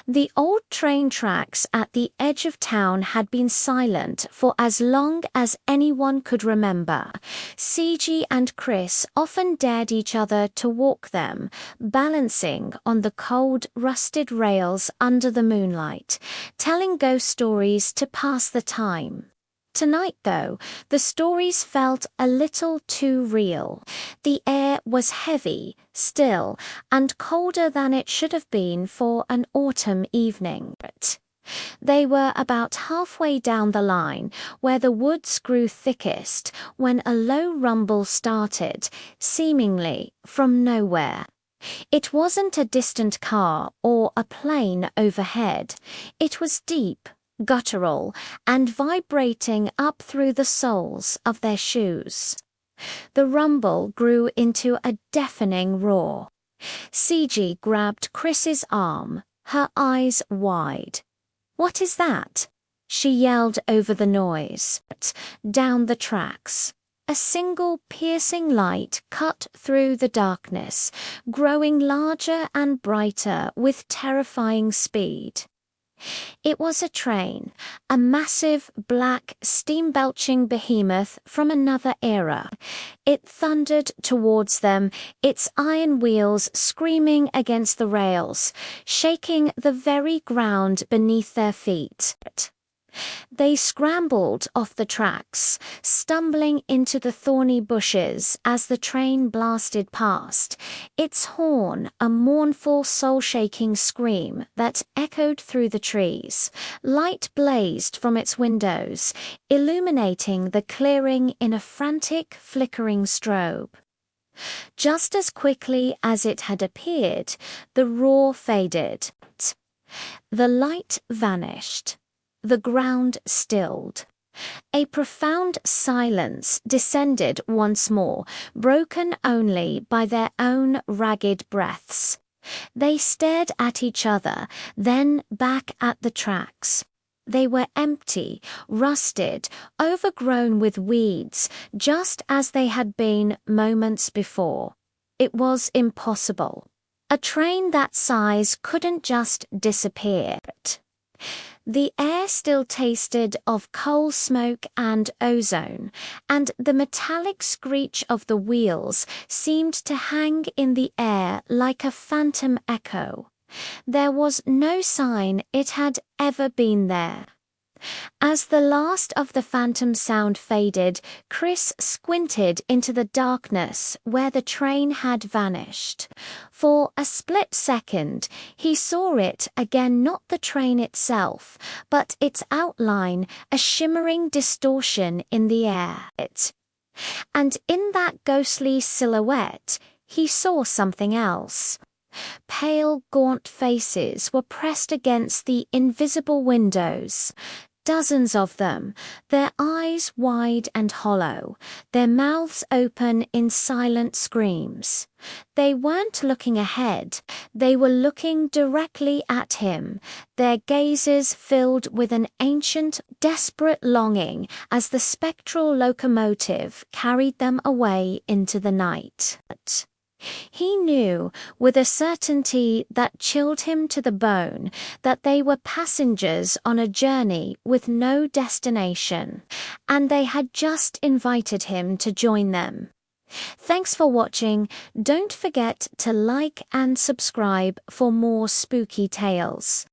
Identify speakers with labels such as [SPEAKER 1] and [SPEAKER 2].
[SPEAKER 1] The old train tracks at the edge of town had been silent for as long as anyone could remember. Ciji and Chris often dared each other to walk them, balancing on the cold, rusted rails under the moonlight, telling ghost stories to pass the time. Tonight, though, the stories felt a little too real. The air was heavy, still, and colder than it should have been for an autumn evening. They were about halfway down the line, where the woods grew thickest, when a low rumble started, seemingly from nowhere. It wasn't a distant car or a plane overhead. It was deep, guttural, and vibrating up through the soles of their shoes. The rumble grew into a deafening roar. Ciji grabbed Chris's arm, her eyes wide. "What is that?" she yelled over the noise. Down the tracks, a single piercing light cut through the darkness, growing larger and brighter with terrifying speed. It was a train, a massive, black, steam-belching behemoth from another era. It thundered towards them, its iron wheels screaming against the rails, shaking the very ground beneath their feet. They scrambled off the tracks, stumbling into the thorny bushes as the train blasted past, its horn a mournful, soul-shaking scream that echoed through the trees. Light blazed from its windows, illuminating the clearing in a frantic, flickering strobe. Just as quickly as it had appeared, the roar faded. The light vanished. The ground stilled. A profound silence descended once more, broken only by their own ragged breaths. They stared at each other, then back at the tracks. They were empty, rusted, overgrown with weeds, just as they had been moments before. It was impossible. A train that size couldn't just disappear. The air still tasted of coal smoke and ozone, and the metallic screech of the wheels seemed to hang in the air like a phantom echo. There was no sign it had ever been there. As the last of the phantom sound faded, Chris squinted into the darkness where the train had vanished. For a split second, he saw it again, not the train itself, but its outline, a shimmering distortion in the air. And in that ghostly silhouette, he saw something else. Pale, gaunt faces were pressed against the invisible windows. Dozens of them, their eyes wide and hollow, their mouths open in silent screams. They weren't looking ahead, they were looking directly at him, their gazes filled with an ancient, desperate longing as the spectral locomotive carried them away into the night. He knew, with a certainty that chilled him to the bone, that they were passengers on a journey with no destination, and they had just invited him to join them. Thanks for watching. Don't forget to like and subscribe for more spooky tales.